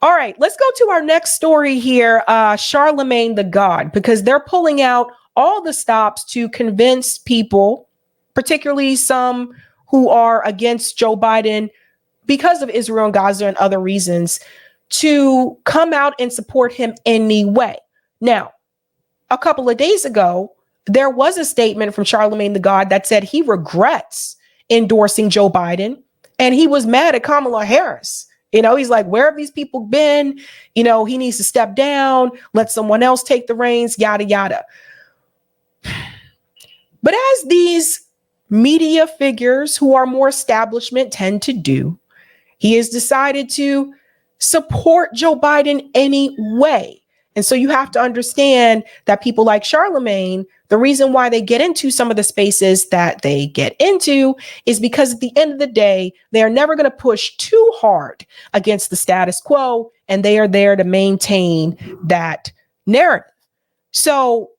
All right, let's go to our next story here. Charlamagne the God, because they're pulling out all the stops to convince people, particularly some who are against Joe Biden because of Israel and Gaza and other reasons, to come out and support him anyway. Now, a couple of days ago, there was a statement from Charlamagne the God that said he regrets endorsing Joe Biden, and he was mad at Kamala Harris. You know, he's like, where have these people been? You know, he needs to step down, let someone else take the reins, yada, yada. But as these media figures who are more establishment tend to do, he has decided to support Joe Biden anyway. And so you have to understand that people like Charlamagne, the reason why they get into some of the spaces that they get into is because at the end of the day, they are never going to push too hard against the status quo, and they are there to maintain that narrative. So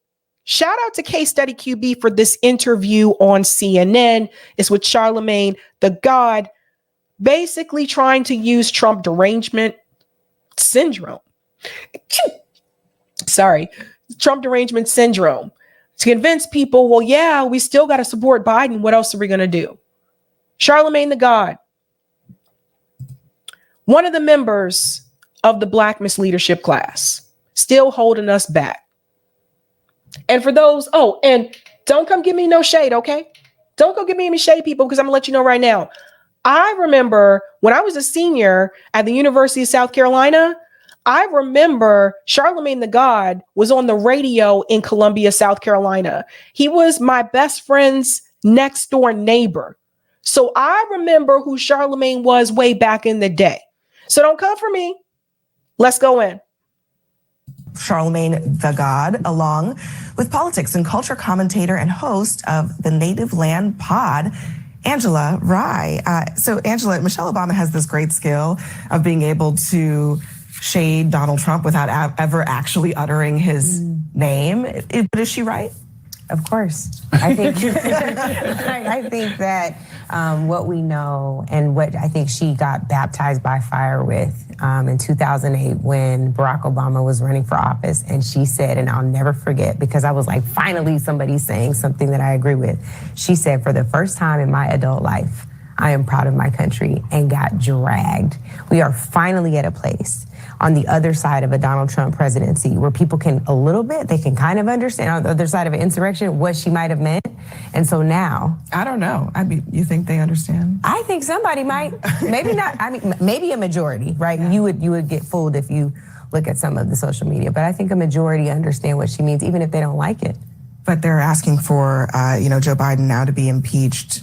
shout out to Case Study QB for this interview on CNN. It's with Charlamagne the God, basically trying to use Trump derangement syndrome. Trump derangement syndrome to convince people, well, yeah, we still got to support Biden. What else are we going to do? Charlamagne the God, one of the members of the Black misleadership class, still holding us back. And for those, and don't come give me no shade, okay? Don't go give me any shade, people, because I'm gonna let you know right now. I remember when I was a senior at the University of South Carolina, I remember Charlamagne the God was on the radio in Columbia, South Carolina. He was my best friend's next door neighbor. So I remember who Charlamagne was way back in the day. So don't come for me. Let's go in. Charlamagne the God, along with politics and culture commentator and host of the Native Land Pod, Angela Rye. So Angela, Michelle Obama has this great skill of being able to shade Donald Trump without ever actually uttering his name. But is she right? Of course. I think I think that what we know and what I think she got baptized by fire with in 2008 when Barack Obama was running for office, and she said, and I'll never forget because I was like, finally somebody's saying something that I agree with. She said, for the first time in my adult life, I am proud of my country, and got dragged. We are finally at a place on the other side of a Donald Trump presidency where people can a little bit, they can kind of understand on the other side of an insurrection what she might have meant. And so now. I don't know. I mean, you think they understand? I think somebody might, maybe not. I mean, maybe a majority, right? Yeah. You would get fooled if you look at some of the social media, but I think a majority understand what she means, even if they don't like it. But they're asking for, Joe Biden now to be impeached,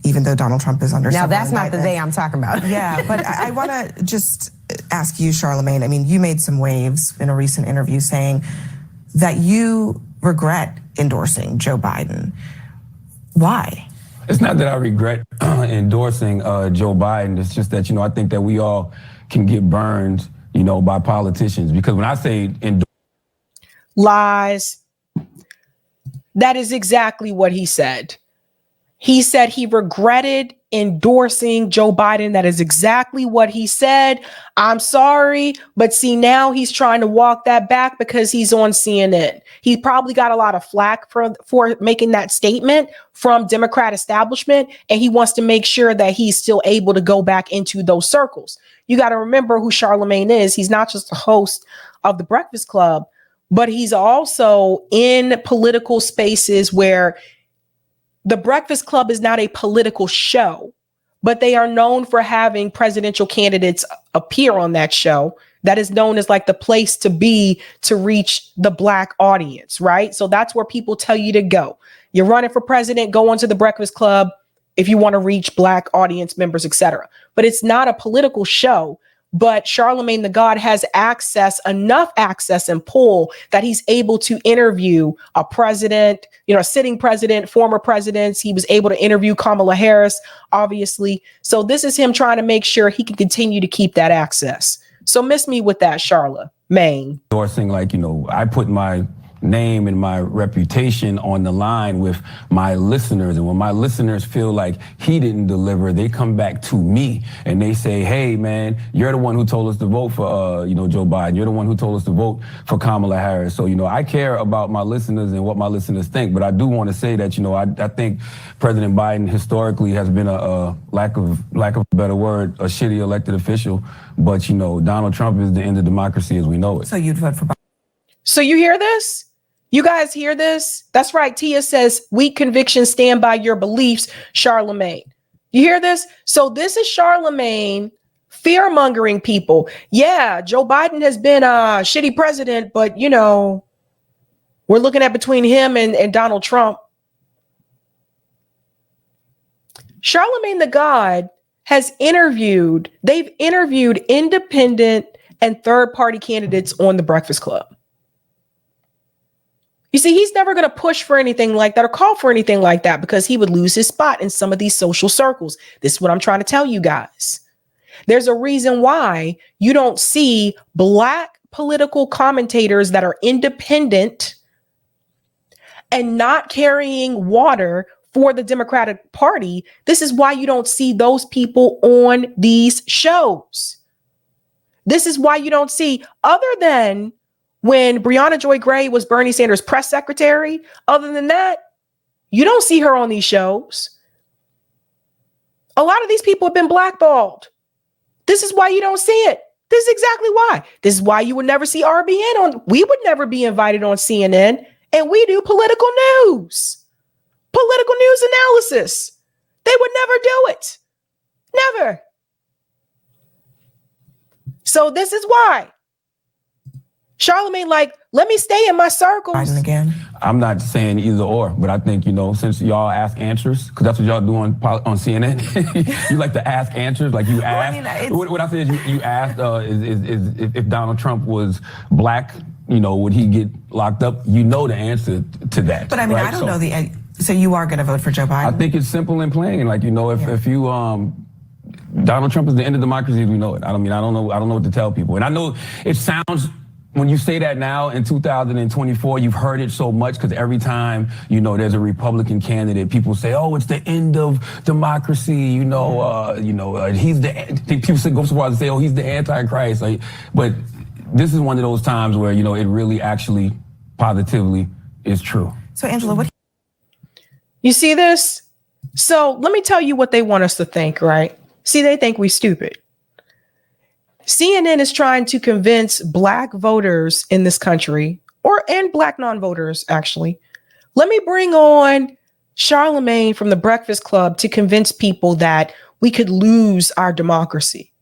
even though Donald Trump is under. Now that's not the day I'm talking about. Yeah, but I want to just ask you, Charlamagne. I mean, you made some waves in a recent interview saying that you regret endorsing Joe Biden. Why? It's not that I regret endorsing Joe Biden. It's just that, I think that we all can get burned, by politicians. Because when I say lies, that is exactly what he said. He said he regretted endorsing Joe Biden. That is exactly what he said. I'm sorry, but see, now he's trying to walk that back because he's on CNN. He probably got a lot of flack for making that statement from Democrat establishment, and he wants to make sure that he's still able to go back into those circles. You got to remember who Charlamagne is. He's not just a host of The Breakfast Club, but he's also in political spaces where The Breakfast Club is not a political show, but they are known for having presidential candidates appear on that show. That is known as like the place to be to reach the Black audience, right? So that's where people tell you to go. You're running for president, go onto The Breakfast Club if you want to reach Black audience members, etc. But it's not a political show. But Charlamagne the God has enough access and pull that he's able to interview a president, a sitting president, former presidents. He was able to interview Kamala Harris, obviously. So this is him trying to make sure he can continue to keep that access. So miss me with that, Charlamagne. Endorsing, I put my name and my reputation on the line with my listeners. And when my listeners feel like he didn't deliver, they come back to me and they say, hey, man, you're the one who told us to vote for, Joe Biden. You're the one who told us to vote for Kamala Harris. So, I care about my listeners and what my listeners think. But I do want to say that, I think President Biden historically has been a lack of a better word, a shitty elected official. But, Donald Trump is the end of democracy as we know it. So you'd vote for Biden? So you hear this? You guys hear this? That's right. Tia says, weak convictions, stand by your beliefs, Charlamagne. You hear this? So this is Charlamagne fear-mongering people. Yeah, Joe Biden has been a shitty president, but, we're looking at between him and Donald Trump. Charlamagne the God they've interviewed independent and third-party candidates on The Breakfast Club. You see, he's never going to push for anything like that or call for anything like that because he would lose his spot in some of these social circles. This is what I'm trying to tell you guys. There's a reason why you don't see Black political commentators that are independent and not carrying water for the Democratic Party. This is why you don't see those people on these shows. This is why you don't see, other than when Breonna Joy Gray was Bernie Sanders' press secretary, other than that, you don't see her on these shows. A lot of these people have been blackballed. This is why you don't see it. This is exactly why. This is why you would never see RBN we would never be invited on CNN, and we do political news analysis. They would never do it. Never. So this is why. Charlamagne, let me stay in my circles. Biden again. I'm not saying either or, but I think, since y'all ask answers, because that's what y'all do on CNN. You like to ask answers, like you ask. What I say is you asked is if Donald Trump was Black, would he get locked up? You know the answer to that. But I mean, right? I don't know so you are going to vote for Joe Biden? I think it's simple and plain. Like, if you, Donald Trump is the end of democracy as we know it. I don't know what to tell people. And I know it sounds, when you say that now in 2024, you've heard it so much because every time, there's a Republican candidate, people say, oh, it's the end of democracy. He's people go so far as to say, oh, he's the Antichrist. But this is one of those times where, it really actually positively is true. So, Angela, what? You see this? So let me tell you what they want us to think, right? See, they think we stupid. CNN is trying to convince Black voters in this country, and Black non-voters, actually. Let me bring on Charlamagne from The Breakfast Club to convince people that we could lose our democracy.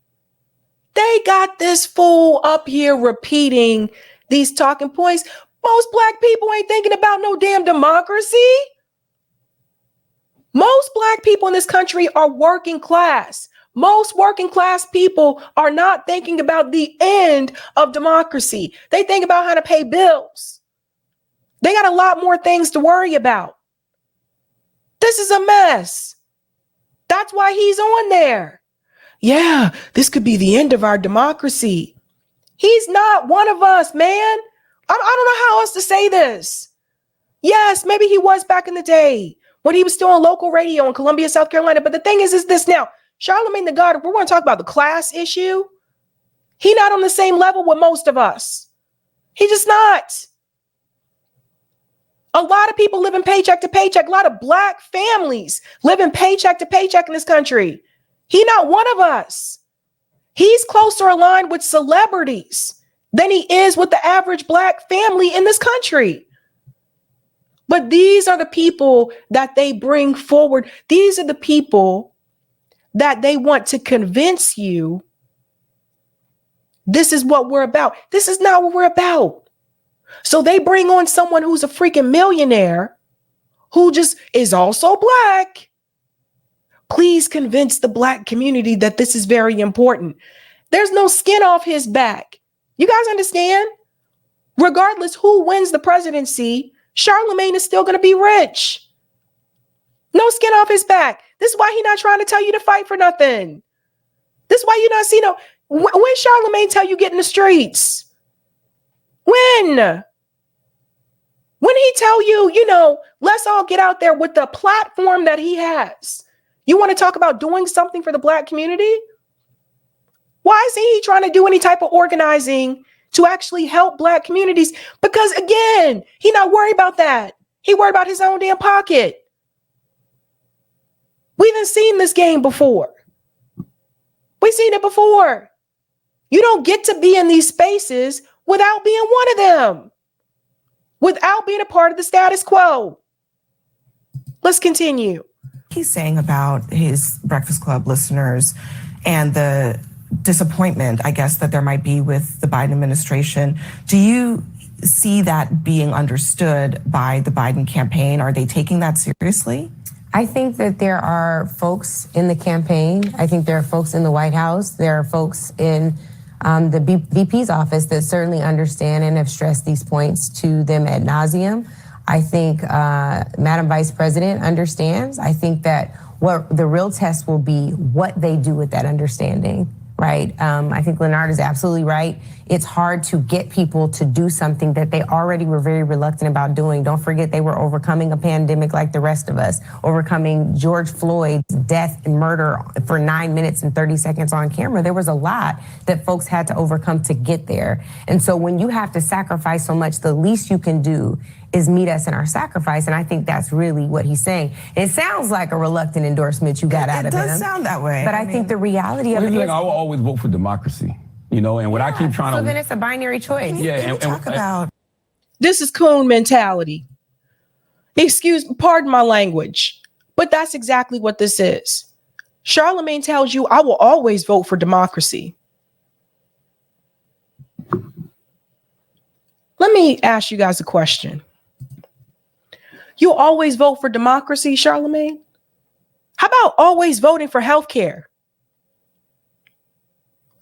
They got this fool up here repeating these talking points. Most Black people ain't thinking about no damn democracy. Most Black people in this country are working class. Most working class people are not thinking about the end of democracy. They think about how to pay bills. They got a lot more things to worry about. This is a mess. That's why he's on there. Yeah, this could be the end of our democracy. He's not one of us, man. I don't know how else to say this. Yes, maybe he was back in the day when he was still on local radio in Columbia, South Carolina. But the thing is this now, Charlamagne the God, if we're going to talk about the class issue, he's not on the same level with most of us. He just not. A lot of people living paycheck to paycheck. A lot of Black families living paycheck to paycheck in this country. He's not one of us. He's closer aligned with celebrities than he is with the average Black family in this country. But these are the people that they bring forward. These are the people that they want to convince you this is what we're about. This is not what we're about. So they bring on someone who's a freaking millionaire who just is also Black. Please convince the Black community that this is very important. There's no skin off his back. You guys understand? Regardless who wins the presidency, Charlamagne is still going to be rich. No skin off his back. This is why he's not trying to tell you to fight for nothing. This is why you're not seeing when Charlamagne tell you get in the streets. When? When he tell you, you know, let's all get out there with the platform that he has. You want to talk about doing something for the Black community? Why isn't he trying to do any type of organizing to actually help Black communities? Because again, he not worried about that. He worried about his own damn pocket. We done seen this game before. We've seen it before. You don't get to be in these spaces without being one of them, without being a part of the status quo. Let's continue. He's saying about his Breakfast Club listeners and the disappointment, I guess, that there might be with the Biden administration. Do you see that being understood by the Biden campaign? Are they taking that seriously? I think that there are folks in the campaign. I think there are folks in the White House. There are folks in the VP's office that certainly understand and have stressed these points to them ad nauseum. I think Madam Vice President understands. I think that what the real test will be what they do with that understanding, right? I think Leonard is absolutely right. It's hard to get people to do something that they already were very reluctant about doing. Don't forget they were overcoming a pandemic like the rest of us, overcoming George Floyd's death and murder for 9 minutes and 30 seconds on camera. There was a lot that folks had to overcome to get there. And so when you have to sacrifice so much, the least you can do is meet us in our sacrifice. And I think that's really what he's saying. It sounds like a reluctant endorsement you got out of him. It does sound that way. But I think the reality of it is... I will always vote for democracy, you know, and what I keep trying to... So then it's a binary choice. Can you talk about... This is coon mentality. Pardon my language, but that's exactly what this is. Charlamagne tells you, I will always vote for democracy. Let me ask you guys a question. You always vote for democracy, Charlamagne? How about always voting for healthcare?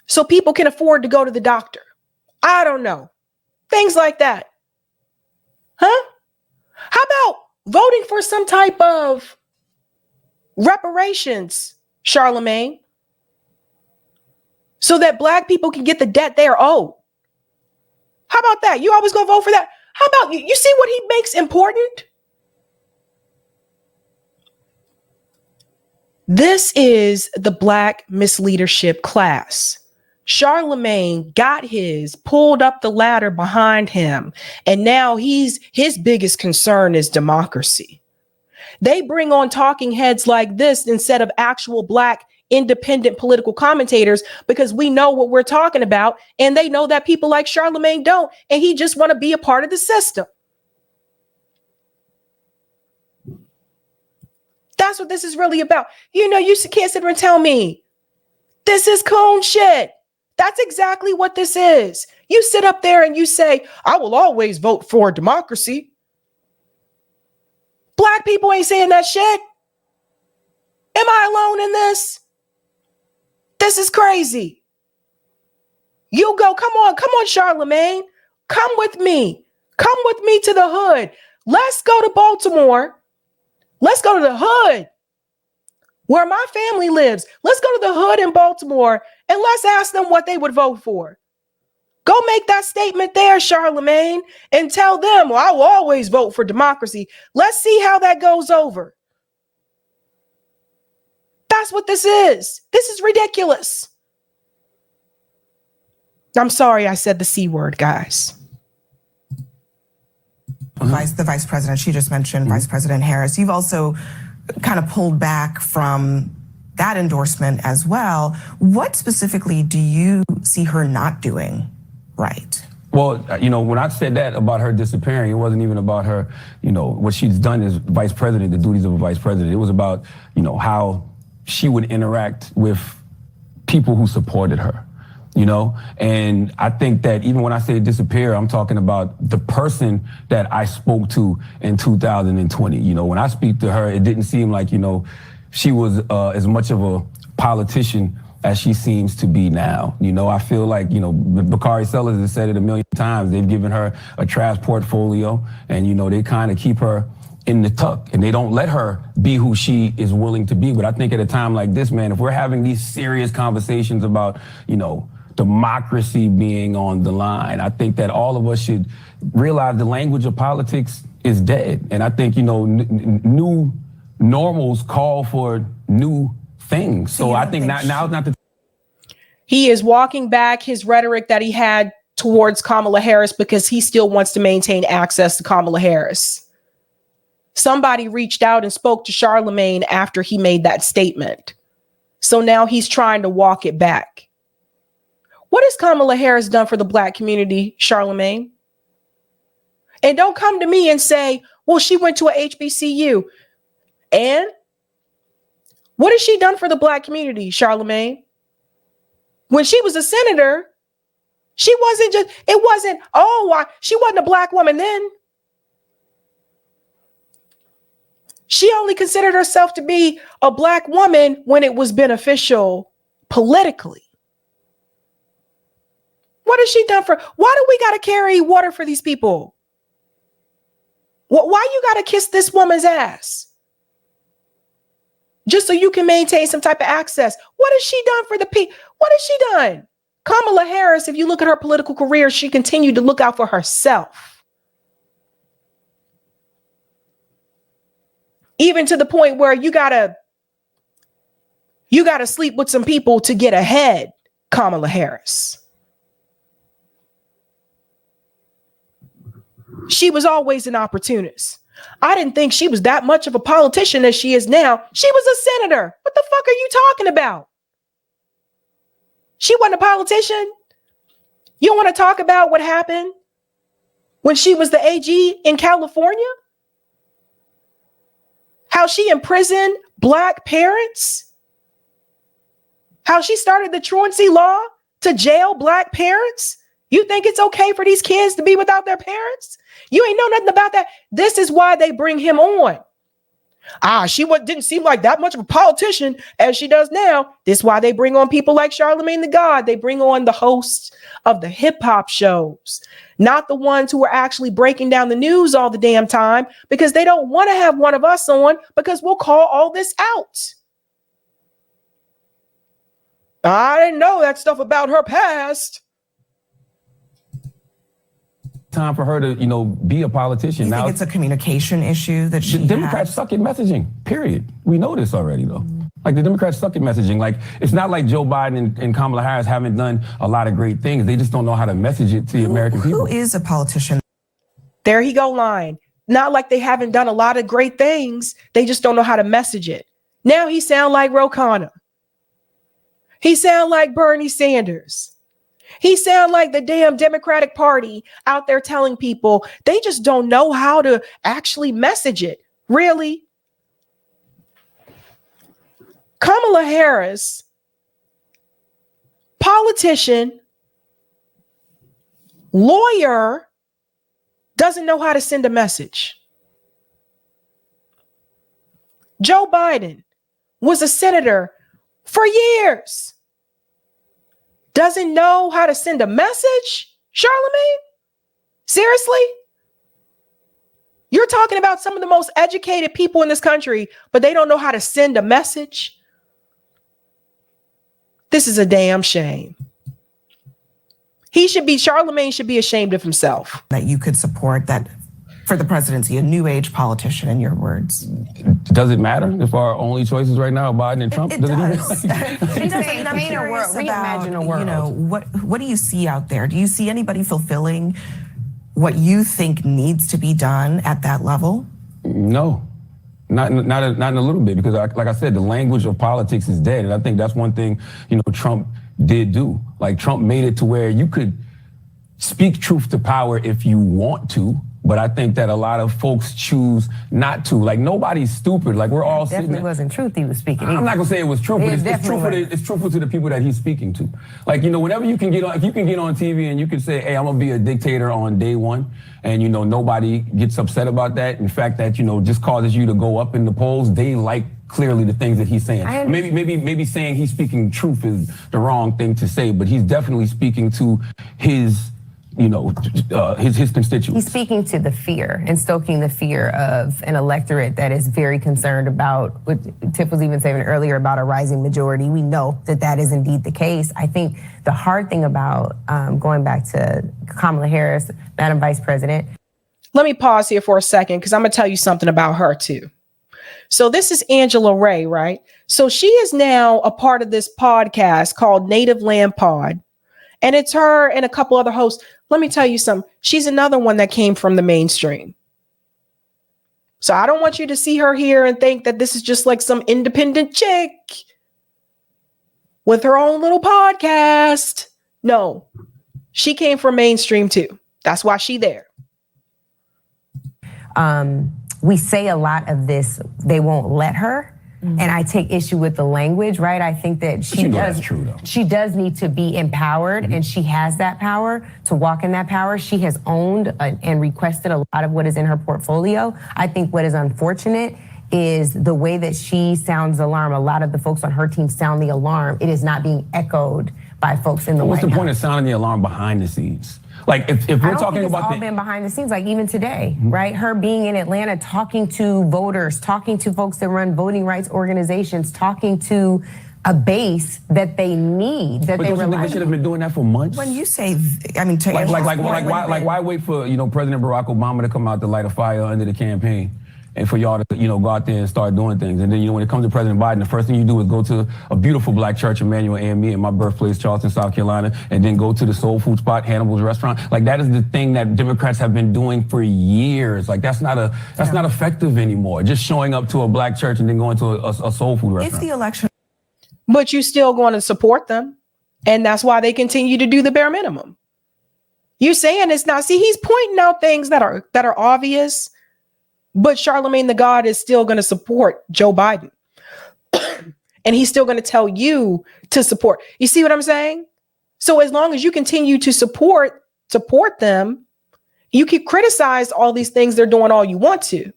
So people can afford to go to the doctor. I don't know. Things like that. Huh? How about voting for some type of reparations, Charlamagne? So that Black people can get the debt they are owed. How about that? You always gonna vote for that? How about you see what he makes important? This is the Black misleadership class. Charlamagne got his, pulled up the ladder behind him, and now his biggest concern is democracy. They bring on talking heads like this instead of actual Black independent political commentators because we know what we're talking about, and they know that people like Charlamagne don't, and he just want to be a part of the system. That's what this is really about. You know, you can't sit there and tell me this is coon shit. That's exactly what this is. You sit up there and you say, I will always vote for democracy. Black people ain't saying that shit. Am I alone in this? This is crazy. You go, come on, Charlamagne. Come with me. Come with me to the hood. Let's go to Baltimore. Let's go to the hood where my family lives. Let's go to the hood in Baltimore and let's ask them what they would vote for. Go make that statement there, Charlamagne, and tell them, well, I will always vote for democracy. Let's see how that goes over. That's what this is. This is ridiculous. I'm sorry I said the C word, guys. The vice president, she just mentioned Vice President Harris. You've also kind of pulled back from that endorsement as well. What specifically do you see her not doing right? Well, you know, when I said that about her disappearing, it wasn't even about her, you know, what she's done as vice president, the duties of a vice president. It was about, you know, how she would interact with people who supported her. You know, and I think that even when I say disappear, I'm talking about the person that I spoke to in 2020. You know, when I speak to her, it didn't seem like, you know, she was as much of a politician as she seems to be now. You know, I feel like, you know, Bakari Sellers has said it a million times. They've given her a trash portfolio and, you know, they kind of keep her in the tuck and they don't let her be who she is willing to be. But I think at a time like this, man, if we're having these serious conversations about, you know, democracy being on the line, I think that all of us should realize the language of politics is dead. And I think, new normals call for new things. So I think now's not the. He is walking back his rhetoric that he had towards Kamala Harris because he still wants to maintain access to Kamala Harris. Somebody reached out and spoke to Charlamange after he made that statement. So now he's trying to walk it back. What has Kamala Harris done for the Black community, Charlamange? And don't come to me and say, well, she went to a HBCU. And what has she done for the Black community, Charlamange? When she was a senator, she wasn't just, it wasn't, she wasn't a Black woman then. She only considered herself to be a Black woman when it was beneficial politically. What has she done for, why do we got to carry water for these people? Why you got to kiss this woman's ass? Just so you can maintain some type of access. What has she done for the people? What has she done? Kamala Harris, if you look at her political career, she continued to look out for herself. Even to the point where you gotta sleep with some people to get ahead, Kamala Harris. She was always an opportunist. I didn't think she was that much of a politician as she is now. She was a senator. What the fuck are you talking about? She wasn't a politician. You want to talk about what happened when she was the AG in California? How she imprisoned Black parents? How she started the truancy law to jail Black parents? You think it's okay for these kids to be without their parents? You ain't know nothing about that. This is why they bring him on. She didn't seem like that much of a politician as she does now. This is why they bring on people like Charlamagne the God. They bring on the hosts of the hip hop shows, not the ones who are actually breaking down the news all the damn time, because they don't want to have one of us on because we'll call all this out. I didn't know that stuff about her past. Time for her to, be a politician. You now think it's a communication issue that she Democrats suck at messaging, period. We know this already, though. Like, the Democrats suck at messaging. Like, it's not like Joe Biden and Kamala Harris haven't done a lot of great things. They just don't know how to message it to the American people. Who is a politician? There he go line. Not like they haven't done a lot of great things. They just don't know how to message it. Now he sound like Ro Khanna. He sound like Bernie Sanders. He sound like the damn Democratic Party out there telling people they just don't know how to actually message it. Really? Kamala Harris, politician, lawyer, doesn't know how to send a message. Joe Biden was a senator for years. Doesn't know how to send a message? Charlamagne? Seriously? You're talking about some of the most educated people in this country, but they don't know how to send a message? This is a damn shame. Charlamagne should be ashamed of himself. That you could support that for the presidency, a new age politician, in your words. Does it matter if our only choices right now are Biden and Trump? It does. It does. Reimagine a world. What do you see out there? Do you see anybody fulfilling what you think needs to be done at that level? No. Not in a little bit, because like I said, the language of politics is dead. And I think that's one thing, Trump did do. Like, Trump made it to where you could speak truth to power if you want to. But I think that a lot of folks choose not to. Like, nobody's stupid. Like, we're all sitting there. Definitely wasn't truth he was speaking. I'm not gonna say it was true, but it's truthful to the people that he's speaking to. Like, whenever you can get on, if you can get on TV and you can say, hey, I'm gonna be a dictator on day one, and nobody gets upset about that. In fact, that just causes you to go up in the polls. They like clearly the things that he's saying. Maybe saying he's speaking truth is the wrong thing to say, but he's definitely speaking to his his constituents. He's speaking to the fear and stoking the fear of an electorate that is very concerned about what Tiff was even saying earlier about a rising majority. We know that is indeed the case. I think the hard thing about going back to Kamala Harris, Madam Vice President. let me pause here for a second because I'm going to tell you something about her too. So this is Angela Ray, right? So she is now a part of this podcast called Native Land Pod. And it's her and a couple other hosts. Let me tell you something. She's another one that came from the mainstream. So I don't want you to see her here and think that this is just like some independent chick with her own little podcast. No, she came from mainstream too. That's why she there. We say a lot of this, they won't let her. And I take issue with the language, right? I think that she does need to be empowered, and she has that power to walk in that power. She has owned and requested a lot of what is in her portfolio. I think what is unfortunate is the way that she sounds alarm. A lot of the folks on her team sound the alarm. It is not being echoed by folks in the White House. What's the point of sounding the alarm behind the scenes? Like if we're talking about it's all been behind the scenes, like even today, right? Her being in Atlanta, talking to voters, talking to folks that run voting rights organizations, talking to a base that they need, that they rely on. They should have been doing that for months. When you say, I mean, why wait for President Barack Obama to come out to light a fire under the campaign? And for y'all to, go out there and start doing things. And then, when it comes to President Biden, the first thing you do is go to a beautiful black church, Emmanuel AME, in my birthplace, Charleston, South Carolina, and then go to the soul food spot, Hannibal's Restaurant. Like, that is the thing that Democrats have been doing for years. Like, that's not effective anymore. Just showing up to a black church and then going to a soul food restaurant. If the election. But you still going to support them. And that's why they continue to do the bare minimum. You're saying it's not. See, he's pointing out things that are obvious. But Charlamagne the God is still going to support Joe Biden. And he's still going to tell you to support. You see what I'm saying? So as long as you continue to support them, you can criticize all these things they're doing all you want to.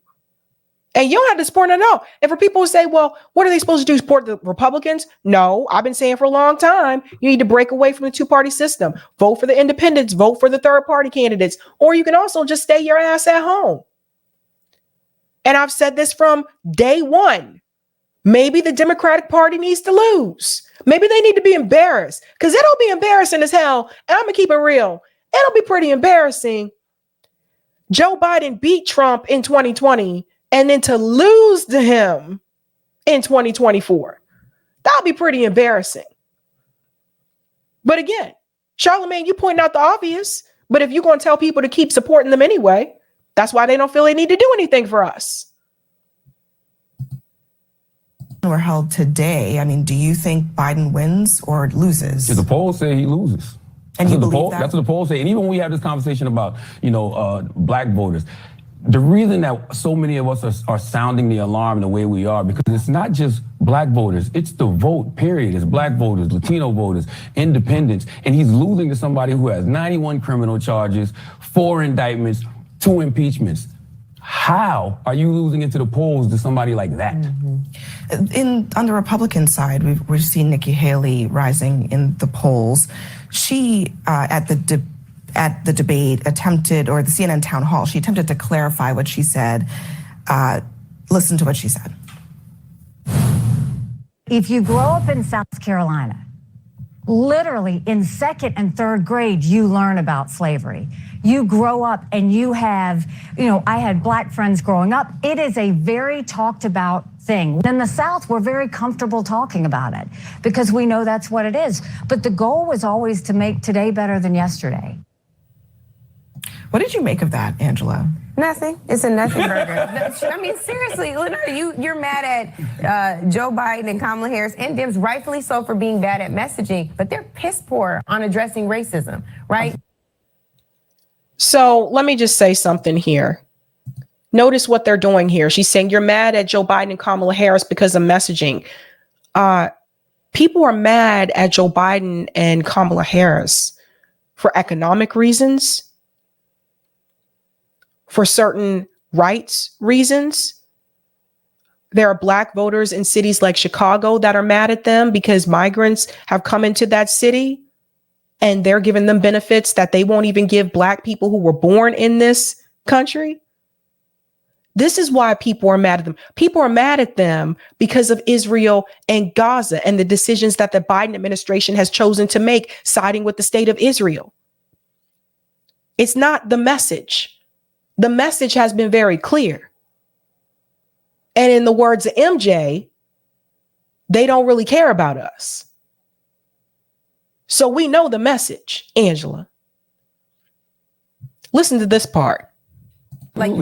And you don't have to support them at all. And for people who say, well, what are they supposed to do? Support the Republicans? No, I've been saying for a long time, you need to break away from the two-party system. Vote for the independents, vote for the third-party candidates, or you can also just stay your ass at home. And I've said this from day one. Maybe the Democratic Party needs to lose. Maybe they need to be embarrassed, because it'll be embarrassing as hell. And I'm going to keep it real. It'll be pretty embarrassing. Joe Biden beat Trump in 2020 and then to lose to him in 2024. That'll be pretty embarrassing. But again, Charlamagne, you pointing out the obvious. But if you're going to tell people to keep supporting them anyway, that's why they don't feel they need to do anything for us. Were held today. I mean, do you think Biden wins or loses? The polls say he loses. And you believe that? That's what the polls say. And even when we have this conversation about, black voters, the reason that so many of us are sounding the alarm the way we are, because it's not just black voters, it's the vote, period. It's black voters, Latino voters, independents. And he's losing to somebody who has 91 criminal charges, 4 indictments, 2 impeachments. How are you losing it to the polls to somebody like that? On the Republican side, we've seen Nikki Haley rising in the polls. She, at the debate, attempted, or the CNN town hall, she attempted to clarify what she said. Listen to what she said. If you grow up in South Carolina, literally in 2nd and 3rd grade, you learn about slavery. You grow up and you have, I had black friends growing up. It is a very talked about thing. In the South, we're very comfortable talking about it because we know that's what it is. But the goal was always to make today better than yesterday. What did you make of that, Angela? Nothing. It's a nothing burger. I mean, seriously, Lenore, you're mad at Joe Biden and Kamala Harris and Dems, rightfully so, for being bad at messaging, but they're piss poor on addressing racism, right? So let me just say something here. Notice what they're doing here. She's saying you're mad at Joe Biden and Kamala Harris because of messaging. People are mad at Joe Biden and Kamala Harris for economic reasons, for certain rights reasons. There are black voters in cities like Chicago that are mad at them because migrants have come into that city and they're giving them benefits that they won't even give black people who were born in this country. This is why people are mad at them. People are mad at them because of Israel and Gaza and the decisions that the Biden administration has chosen to make, siding with the state of Israel. It's not the message. The message has been very clear. And in the words of MJ, they don't really care about us. So we know the message, Angela. Listen to this part. Like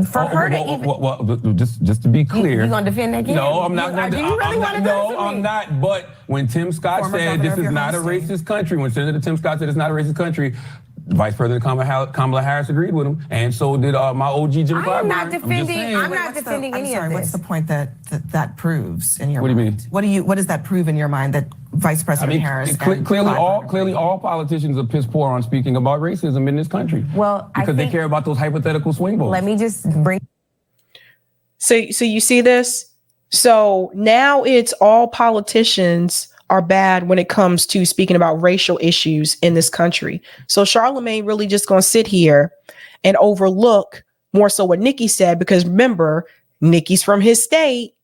for her to even just to be clear, you gonna defend that kid? No, I'm not. Do you really want to? No, I'm not. But when Tim Scott said this is not a racist country, when Senator Tim Scott said it's not a racist country, Vice President Kamala Harris agreed with him, and so did my OG Jim Clyburn. I'm not defending any of this. What's the point that proves in your mind? What do you mean? What does that prove in your mind that Vice President Harris? Clearly all politicians are piss poor on speaking about racism in this country. Well, because they care about those hypothetical swing votes. Let me just bring. So you see this? So now it's all politicians are bad when it comes to speaking about racial issues in this country. So Charlamagne really just going to sit here and overlook more so what Nikki said, because remember, Nikki's from his state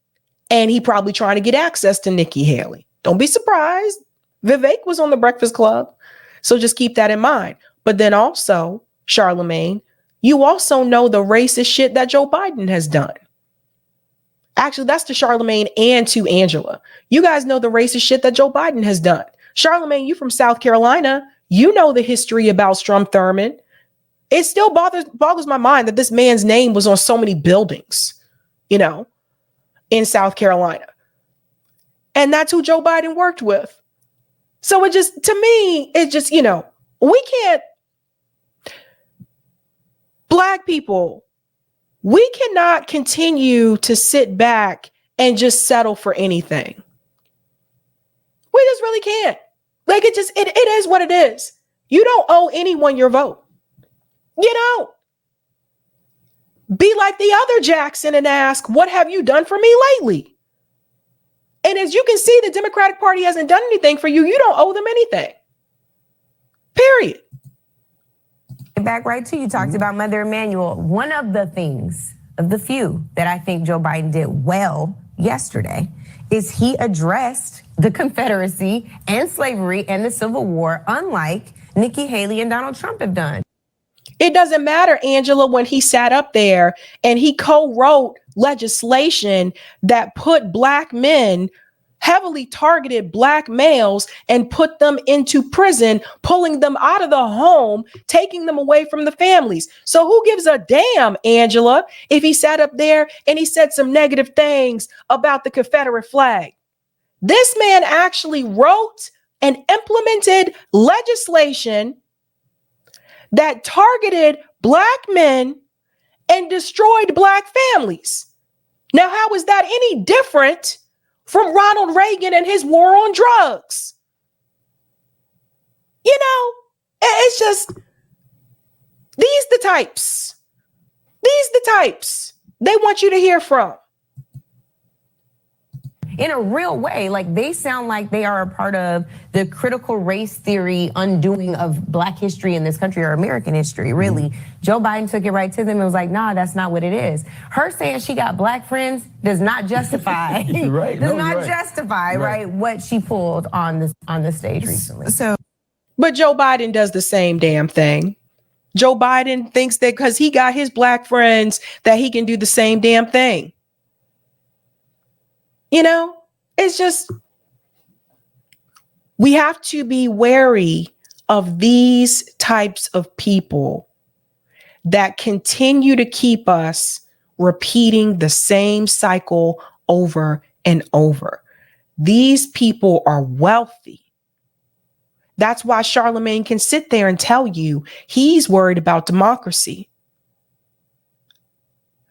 and he probably trying to get access to Nikki Haley. Don't be surprised. Vivek was on the Breakfast Club. So just keep that in mind. But then also, Charlamagne, you also know the racist shit that Joe Biden has done. Actually, that's to Charlamagne and to Angela. You guys know the racist shit that Joe Biden has done. Charlamagne, you from South Carolina. You know the history about Strom Thurmond. It still boggles my mind that this man's name was on so many buildings, in South Carolina. And that's who Joe Biden worked with. So it just, to me, it just, we can't, Black people, we cannot continue to sit back and just settle for anything. We just really can't. Like it is what it is. You don't owe anyone your vote. You don't. Be like the other Jackson and ask, what have you done for me lately? And as you can see, the Democratic Party hasn't done anything for you. You don't owe them anything. Period. Back right to you talked about Mother Emanuel. One of the things, of the few that I think Joe Biden did well yesterday is he addressed the Confederacy and slavery and the Civil War, unlike Nikki Haley and Donald Trump have done. It doesn't matter, Angela, when he sat up there and he co-wrote legislation that put Black men, heavily targeted Black males, and put them into prison, pulling them out of the home, taking them away from the families. So who gives a damn, Angela, if he sat up there and he said some negative things about the Confederate flag? This man actually wrote and implemented legislation that targeted Black men and destroyed Black families. Now, how is that any different from Ronald Reagan and his war on drugs? It's just, these the types they want you to hear from. In a real way, like they sound like they are a part of the critical race theory undoing of Black history in this country, or American history, really. Joe Biden took it right to them and was like, nah, that's not what it is. Her saying she got Black friends does not justify, right, what she pulled on the stage recently. But Joe Biden does the same damn thing. Joe Biden thinks that because he got his Black friends that he can do the same damn thing. It's just, we have to be wary of these types of people that continue to keep us repeating the same cycle over and over. These people are wealthy. That's why Charlamagne can sit there and tell you he's worried about democracy.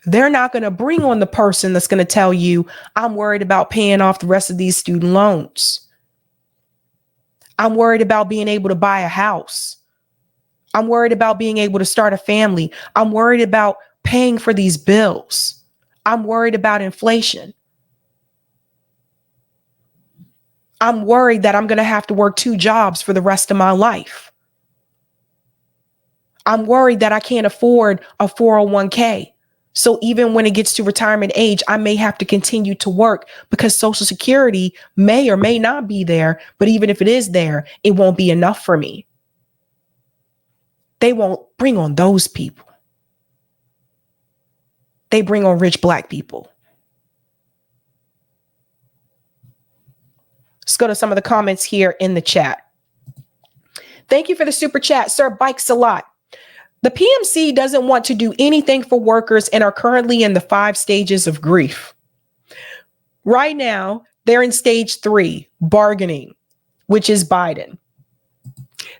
They're not going to bring on the person that's going to tell you, I'm worried about paying off the rest of these student loans. I'm worried about being able to buy a house. I'm worried about being able to start a family. I'm worried about paying for these bills. I'm worried about inflation. I'm worried that I'm going to have to work 2 jobs for the rest of my life. I'm worried that I can't afford a 401k. So even when it gets to retirement age, I may have to continue to work because Social Security may or may not be there. But even if it is there, it won't be enough for me. They won't bring on those people. they bring on rich Black people. Let's go to some of the comments here in the chat. Thank you for the super chat, Sir Bikes a Lot. The PMC doesn't want to do anything for workers and are currently in the 5 stages of grief. Right now, they're in stage 3, bargaining, which is Biden.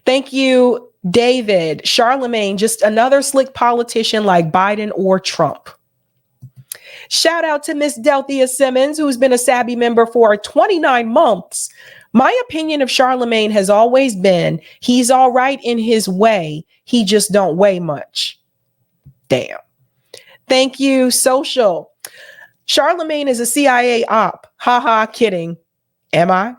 Thank you, David. Charlamange, just another slick politician like Biden or Trump. Shout out to Miss Delthea Simmons, who's been a Sabby member for 29 months. My opinion of Charlamagne has always been he's all right in his way. He just don't weigh much. Damn. Thank you, Social. Charlamagne is a CIA op. Haha, kidding. Am I?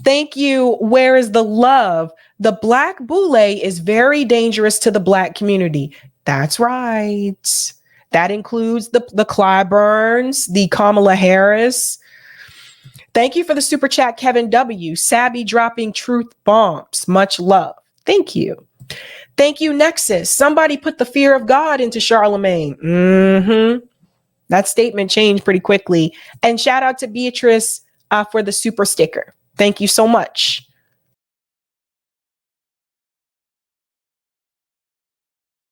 Thank you. Where is the love? The Black Boule is very dangerous to the Black community. That's right. That includes the Clyburns, the Kamala Harris. Thank you for the super chat, Kevin W. Sabby dropping truth bombs. Much love. Thank you. Thank you, Nexus. Somebody put the fear of God into Charlamagne. That statement changed pretty quickly. And shout out to Beatrice for the super sticker. Thank you so much.